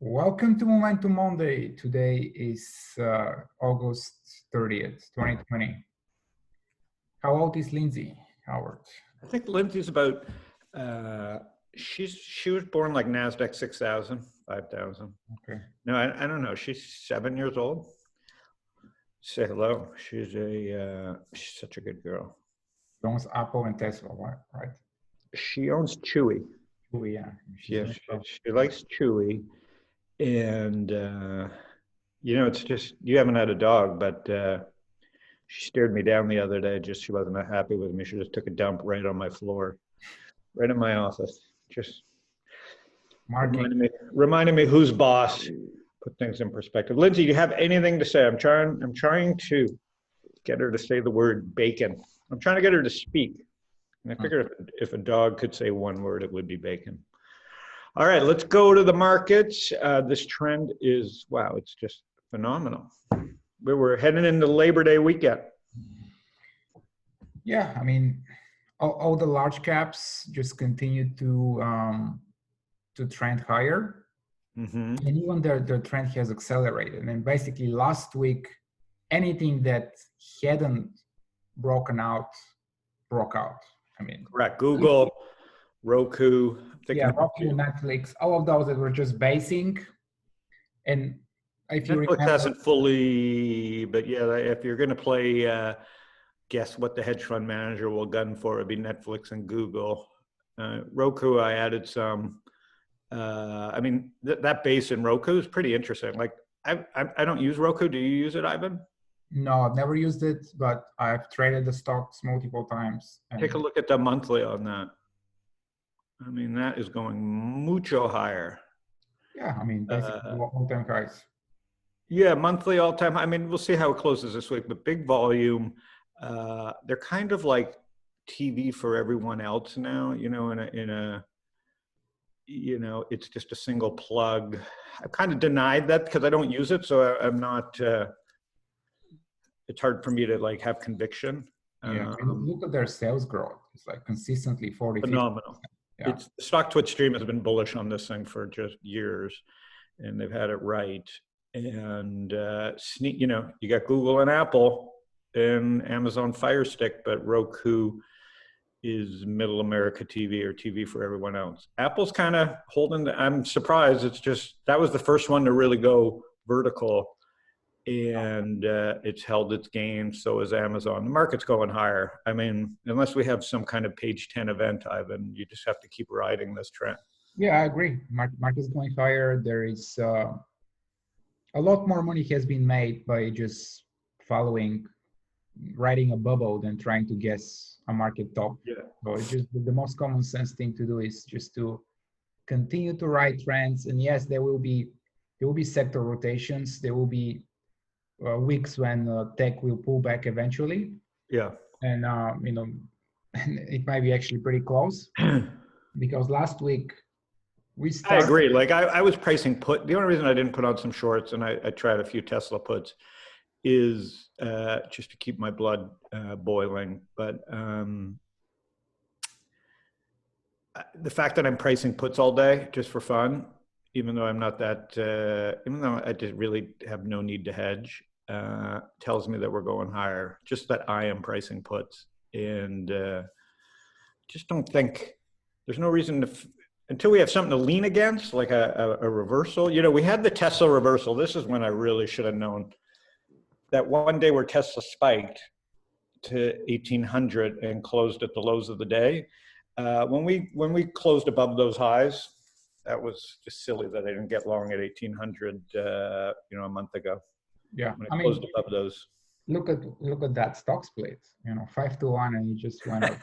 Welcome to Momentum Monday. Today is August 30th, 2020. How old is Lindsay Howard? I think Lindsay's about, she was born like NASDAQ 6,000, 5,000. Okay. No, I don't know. She's 7 years old. Say hello. She's such a good girl. She owns Apple and Tesla, right? She owns Chewy. Oh, yeah. Yeah, she likes Chewy. And, it's just, you haven't had a dog, but she stared me down the other day. She wasn't happy with me. She just took a dump right on my floor, right in my office. Just reminding me who's boss. Put things in perspective. Lindsay, do you have anything to say? I'm trying to get her to say the word bacon. I'm trying to get her to speak. And I figure if a dog could say one word, it would be bacon. All right, let's go to the markets. This trend is, wow, it's just phenomenal. We're heading into Labor Day weekend. Yeah, I mean, all the large caps just continue to trend higher. Mm-hmm. And even their trend has accelerated. And basically last week, anything that hadn't broke out. I mean, correct. Google, Roku, Roku, Netflix, all of those that were just basing. And if you Netflix remember, hasn't fully, but yeah, if you're going to play, guess what the hedge fund manager will gun for, it'd be Netflix and Google. Roku, I added some. I mean, that base in Roku is pretty interesting. Like, I don't use Roku. Do you use it, Ivan? No, I've never used it, but I've traded the stocks multiple times. Take a look at the monthly on that. I mean, that is going mucho higher. Yeah, I mean, basically all-time highs. Yeah, monthly all-time high. I mean, we'll see how it closes this week, but big volume. They're kind of like TV for everyone else now, it's just a single plug. I've kind of denied that because I don't use it, so I'm not. It's hard for me to like have conviction. Yeah, look at their sales growth. It's like consistently 40. Phenomenal. Yeah. It's StockTwits Stream has been bullish on this thing for just years, and they've had it right. And you got Google and Apple and Amazon Fire Stick, but Roku is middle America TV or TV for everyone else. Apple's kind of holding. I'm surprised. It's just that was the first one to really go vertical, and it's held its gain. So is Amazon. The market's going higher. I mean, unless we have some kind of page 10 event, Ivan, you just have to keep riding this trend. Yeah, I agree. Market's going higher. There is a lot more money has been made by just riding a bubble than trying to guess a market top. Yeah. So it's just the most common sense thing to do is just to continue to ride trends. And yes, there will be sector rotations. There will be weeks when tech will pull back eventually. Yeah. And it might be actually pretty close because last week I agree. Like I was pricing put. The only reason I didn't put on some shorts, and I tried a few Tesla puts, is just to keep my blood boiling. But the fact that I'm pricing puts all day just for fun, even though I'm not that, even though I just really have no need to hedge, tells me that we're going higher. Just that I am pricing puts, and just don't think there's no reason to. Until we have something to lean against, like a reversal. We had the Tesla reversal. This is when I really should have known that one day where Tesla spiked to 1,800 and closed at the lows of the day. When we closed above those highs, that was just silly that I didn't get long at 1,800, a month ago. Yeah, when I closed above those. Look at that stock split. 5-1, and you just went up.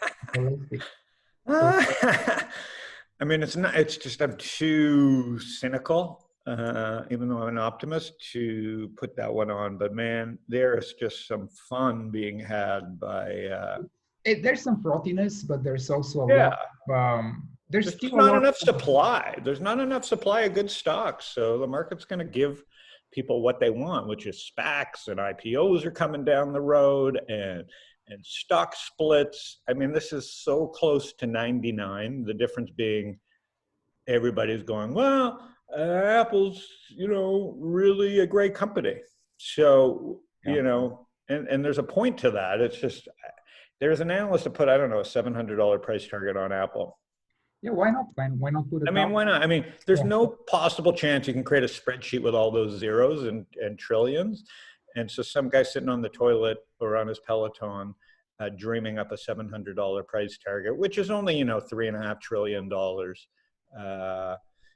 I mean, it's just I'm too cynical, even though I'm an optimist, to put that one on. But man, there's just some fun being had by. There's some frothiness, but there's also a lot. There's still not enough supply. There's not enough supply of good stocks. So the market's going to give people what they want, which is SPACs and IPOs are coming down the road and stock splits. I mean, this is so close to 99. The difference being everybody's going, well, Apple's, really a great company. So, Yeah. and there's a point to that. It's just, there's an analyst that put, I don't know, a $700 price target on Apple. Yeah, why not? Why not put it I mean, out? why not? I mean, there's Yeah. no possible chance you can create a spreadsheet with all those zeros and trillions. And so some guy sitting on the toilet or on his Peloton, dreaming up a $700 price target, which is only, $3.5 trillion.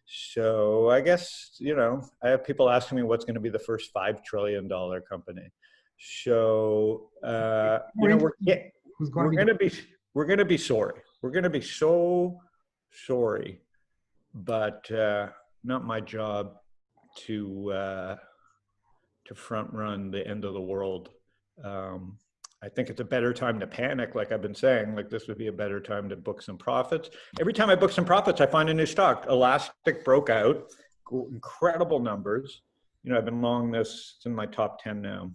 So I guess, I have people asking me what's going to be the first $5 trillion company. So, we're going to be sorry. We're going to be so sorry, but not my job to front run the end of the world. I think it's a better time to panic, like I've been saying. Like, this would be a better time to book some profits. Every time I book some profits, I find a new stock. Elastic broke out, incredible numbers. I've been long this. It's in my top 10 now.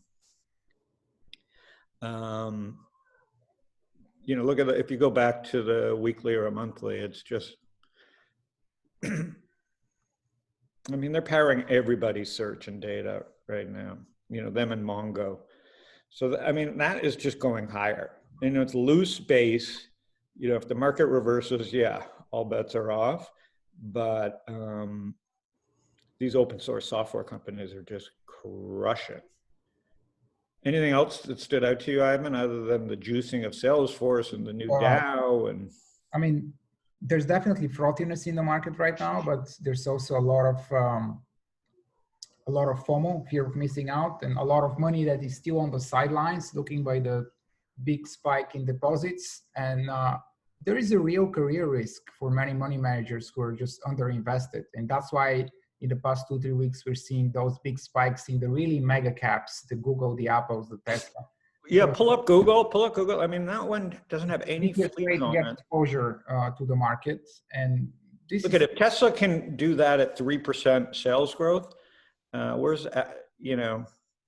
Look at if you go back to the weekly or a monthly, it's just, I mean, they're powering everybody's search and data right now, them and Mongo. So, that is just going higher. It's loose base. If the market reverses, yeah, all bets are off. But these open source software companies are just crushing. Anything else that stood out to you, Ivan, other than the juicing of Salesforce and the new DAO? And I mean, there's definitely frothiness in the market right now, but there's also a lot of FOMO, fear of missing out, and a lot of money that is still on the sidelines, looking by the big spike in deposits. And there is a real career risk for many money managers who are just underinvested, and that's why in the past 2-3 weeks, we're seeing those big spikes in the really mega caps, the Google, the Apples, the Tesla. Yeah, pull up Google. I mean, that one doesn't have any fleas on it. Exposure to the market. And this look at it. Tesla can do that at 3% sales growth. Where's, no,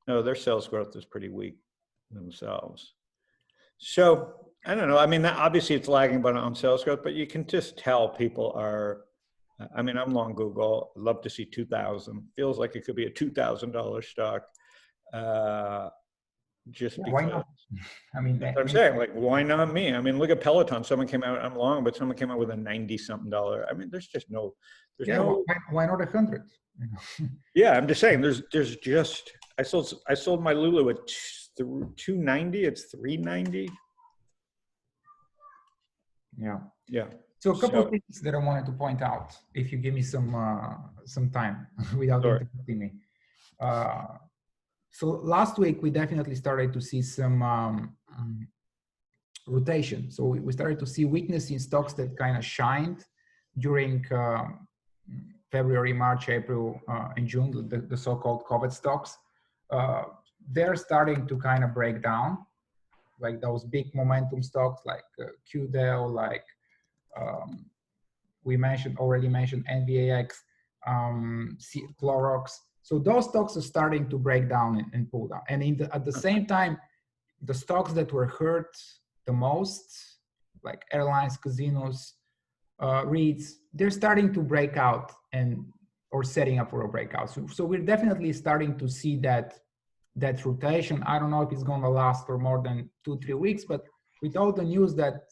their sales growth is pretty weak themselves. So, I don't know. I mean, obviously it's lagging on sales growth, but you can just tell people are, I'm long Google. I'd love to see 2,000. Feels like it could be a $2,000 stock. Just because. Why not? I mean, that's what I'm saying. Like, why not me? I mean, look at Peloton. Someone came out, I'm long, but someone came out with a $90-something. I mean, there's just no. Why not 100? Yeah, I'm just saying. There's just. I sold my Lulu at $290. It's $390. Yeah. Yeah. So a couple of things that I wanted to point out, if you give me some time without interrupting me. So last week, we definitely started to see some rotation. So we started to see weakness in stocks that kind of shined during February, March, April, and June, the so-called COVID stocks. They're starting to kind of break down, like those big momentum stocks like QDEL, like we already mentioned NVAX, Clorox. So those stocks are starting to break down and pull down. And at the same time, the stocks that were hurt the most, like airlines, casinos, REITs, they're starting to break out or setting up for a breakout. So we're definitely starting to see that rotation. I don't know if it's going to last for more than 2-3 weeks, but with all the news that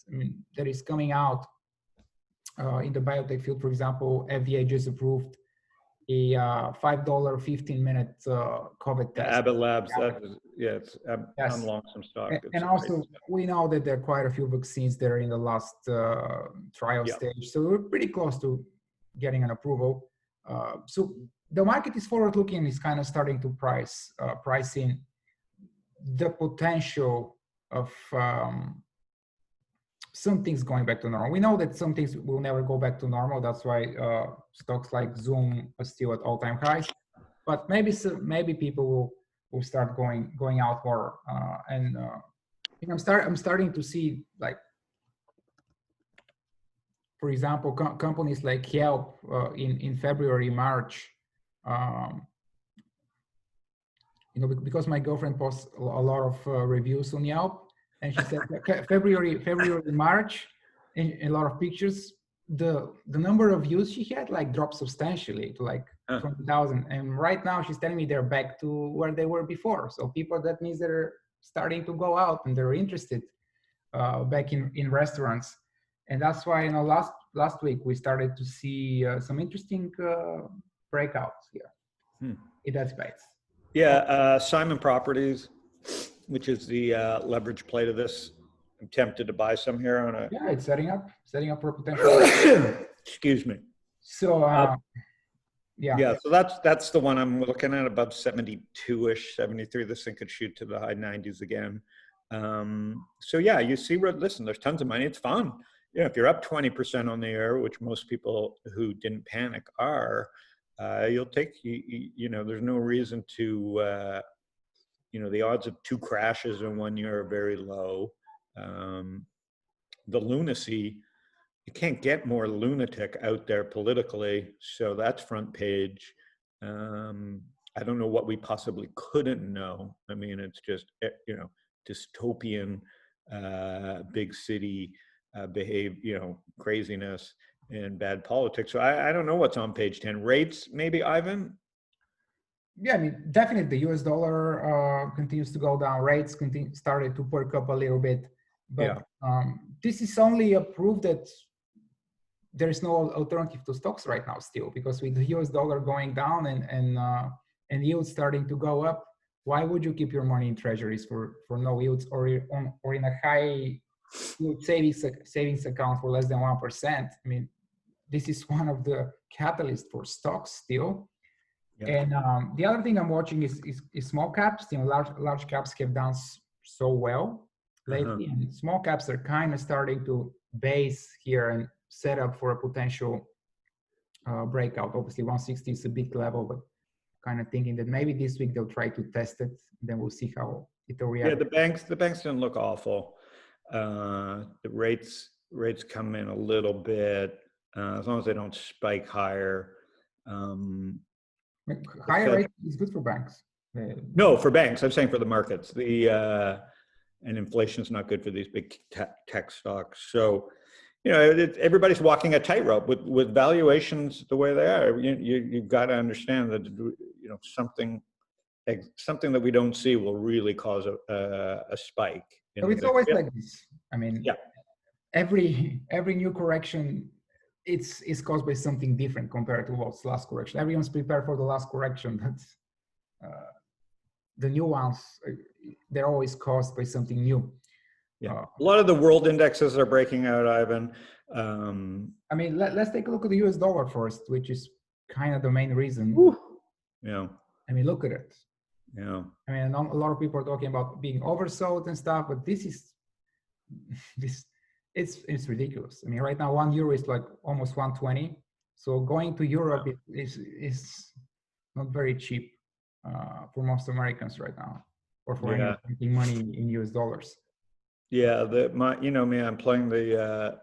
is coming out in the biotech field, for example, FDA just approved a $5 15-minute COVID test. Abbott Labs, I'm long some stock. And also, we know that there are quite a few vaccines that are in the last trial stage. So we're pretty close to getting an approval. So the market is forward-looking and is kind of starting to price in the potential of some things going back to normal. We know that some things will never go back to normal. That's why stocks like Zoom are still at all-time highs. But maybe people will start going out more. I'm starting to see, like, for example, companies like Yelp in February, March. Because my girlfriend posts a lot of reviews on Yelp. And she said February, March, and a lot of pictures. the number of views she had like dropped substantially to like 20,000, and right now she's telling me they're back to where they were before. So people, that means they're starting to go out and they're interested back in restaurants, and that's why last week we started to see some interesting breakouts here in that space. Yeah, Simon Properties, which is the leverage play to this. I'm tempted to buy some here on a. Yeah, it's setting up for potential. Excuse me. So yeah, so that's the one I'm looking at, above 72-ish, 73. This thing could shoot to the high 90s again. So yeah, you see where, listen, there's tons of money. It's fun. If you're up 20% on the year, which most people who didn't panic are, you'll take, there's no reason to, the odds of 2 crashes in 1 year are very low. The lunacy, you can't get more lunatic out there politically. So that's front page. I don't know what we possibly couldn't know. I mean, it's just, dystopian, big city craziness and bad politics. So I don't know what's on page 10. Rates, maybe, Ivan? Yeah, I mean, definitely the US dollar continues to go down. Rates started to perk up a little bit. But this is only a proof that there is no alternative to stocks right now still, because with the US dollar going down and yields starting to go up, why would you keep your money in treasuries for no yields, or in a high yield savings account for less than 1%? I mean, this is one of the catalysts for stocks still. Yeah. And the other thing I'm watching is small caps. Large caps have done so well lately, and small caps are kind of starting to base here and set up for a potential breakout. Obviously 160 is a big level, but kind of thinking that maybe this week they'll try to test it, then we'll see how it will react. Yeah, the banks didn't look awful. The rates come in a little bit, as long as they don't spike higher. Higher rate is good for banks. No, for banks. I'm saying for the markets. And inflation is not good for these big tech stocks. So, everybody's walking a tightrope with valuations the way they are. You've got to understand that something that we don't see will really cause a spike. So it's always like this. I mean, every new correction, it's caused by something different compared to what's last correction. Everyone's prepared for the last correction, but the new ones, they're always caused by something new. Yeah, a lot of the world indexes are breaking out, Ivan. I mean, let's take a look at the US dollar first, which is kind of the main reason. Yeah. I mean, look at it. Yeah. I mean, a lot of people are talking about being oversold and stuff, but it's ridiculous. I mean, right now €1 is like almost 120. So going to Europe is not very cheap for most Americans right now, or for anyone making money in US dollars. Yeah, I'm playing the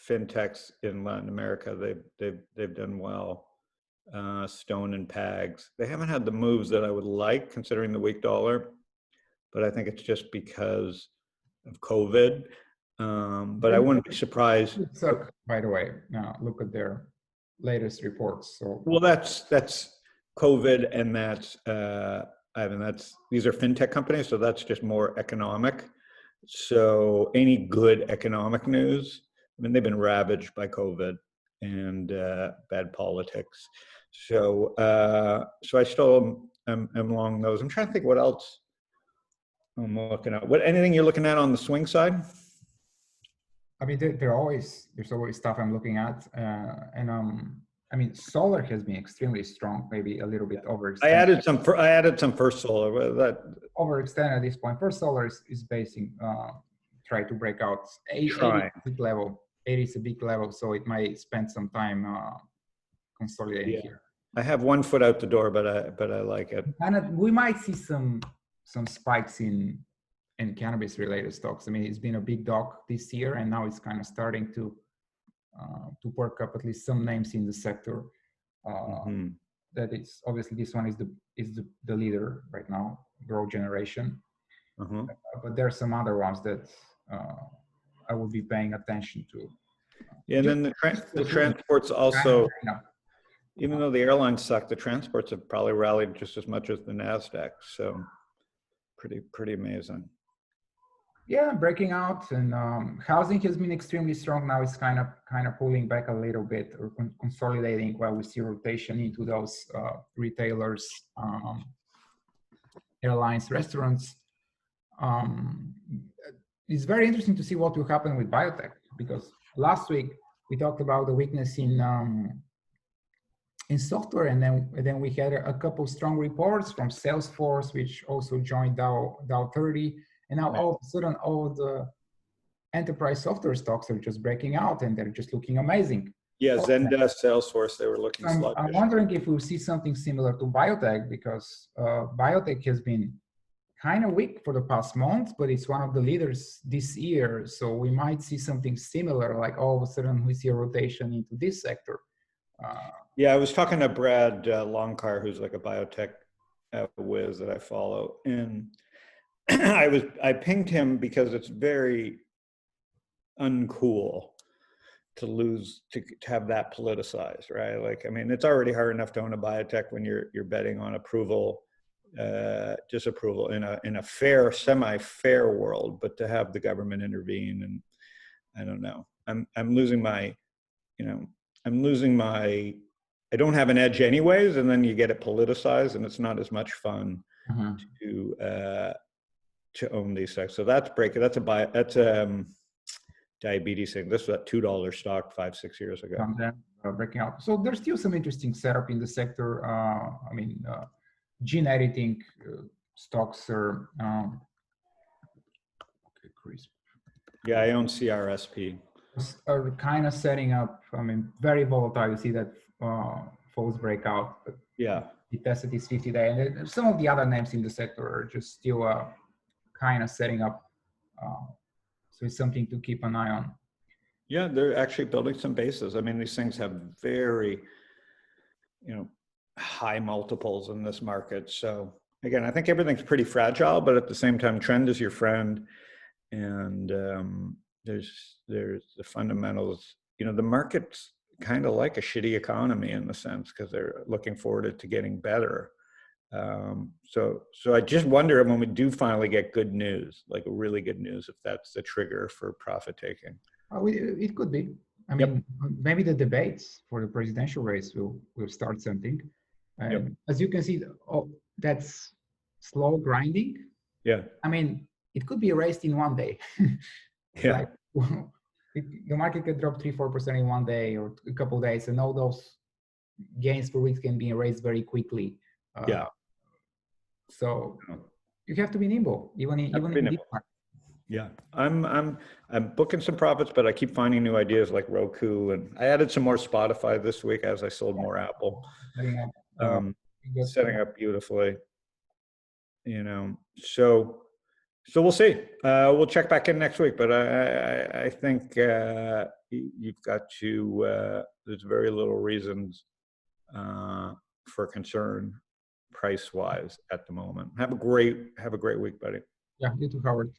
fintechs in Latin America. They've done well. Stone and Pags. They haven't had the moves that I would like, considering the weak dollar, but I think it's just because of COVID. But I wouldn't be surprised. By the way, look at their latest reports. So well, that's COVID, and that's these are fintech companies, so that's just more economic. So any good economic news, I mean, they've been ravaged by COVID and bad politics. So I still am along those. I'm trying to think what else I'm looking at. Anything you're looking at on the swing side? I mean, there's always stuff I'm looking at, and I mean, solar has been extremely strong, maybe a little bit overextended. I added some First Solar. That overextended at this point. First Solar is basing, try to break out 80 level. 80 is a big level, so it might spend some time consolidating here. I have one foot out the door, but I like it. And we might see some spikes in cannabis related stocks. I mean, it's been a big dog this year, and now it's kind of starting to perk up at least some names in the sector. That is obviously, this one is the leader right now, Grow Generation. But there are some other ones that I will be paying attention to. Yeah, and then the transports also, Yeah. even though the airlines suck, the transports have probably rallied just as much as the NASDAQ. So pretty amazing. Yeah, breaking out, and housing has been extremely strong. Now it's kind of pulling back a little bit or consolidating while we see rotation into those retailers, airlines, restaurants. It's very interesting to see what will happen with biotech, because last week we talked about the weakness in software, and then we had a couple strong reports from Salesforce, which also joined Dow 30, and now all of a sudden all the enterprise software stocks are just breaking out, and they're just looking amazing. Yeah, Zendesk, Salesforce, they were looking sluggish. I'm wondering if we'll see something similar to biotech, because biotech has been kind of weak for the past month, but it's one of the leaders this year. So we might see something similar, like all of a sudden we see a rotation into this sector. Yeah, I was talking to Brad Longcar, who's like a biotech whiz that I follow, and I pinged him because it's very uncool to have that politicized, right? Like, I mean, it's already hard enough to own a biotech when you're betting on approval, disapproval in a fair, semi-fair world, but to have the government intervene, and I don't know, I'm losing my, I don't have an edge anyways, and then you get it politicized, and it's not as much fun to own these stocks. So that's diabetes thing. This was a $2 stock 5-6 years ago. Breaking out. So there's still some interesting setup in the sector. I mean, gene editing stocks are. Okay, Chris. Yeah, I own CRSP. Are kind of setting up. I mean, very volatile. You see that falls breakout. But yeah. It tested this 50-day, and some of the other names in the sector are just still kind of setting up. So it's something to keep an eye on. Yeah, they're actually building some bases. I mean, these things have very, high multiples in this market. So again, I think everything's pretty fragile, but at the same time, trend is your friend. And there's the fundamentals. The market's kind of like a shitty economy in the sense, because they're looking forward to getting better. So I just wonder when we do finally get good news, like really good news, if that's the trigger for profit taking. It could be. I mean, maybe the debates for the presidential race will start something. As you can see, that's slow grinding. Yeah. I mean, it could be erased in one day. Yeah. The market could drop 3-4% in one day or a couple of days, and all those gains per week can be erased very quickly. So you have to be nimble, even in deep market. Yeah, I'm booking some profits, but I keep finding new ideas like Roku, and I added some more Spotify this week as I sold more Apple. Setting up beautifully, So we'll see. We'll check back in next week, but I think you've got to. There's very little reasons for concern price-wise at the moment. Have a great week, buddy. Yeah, you too, Howard.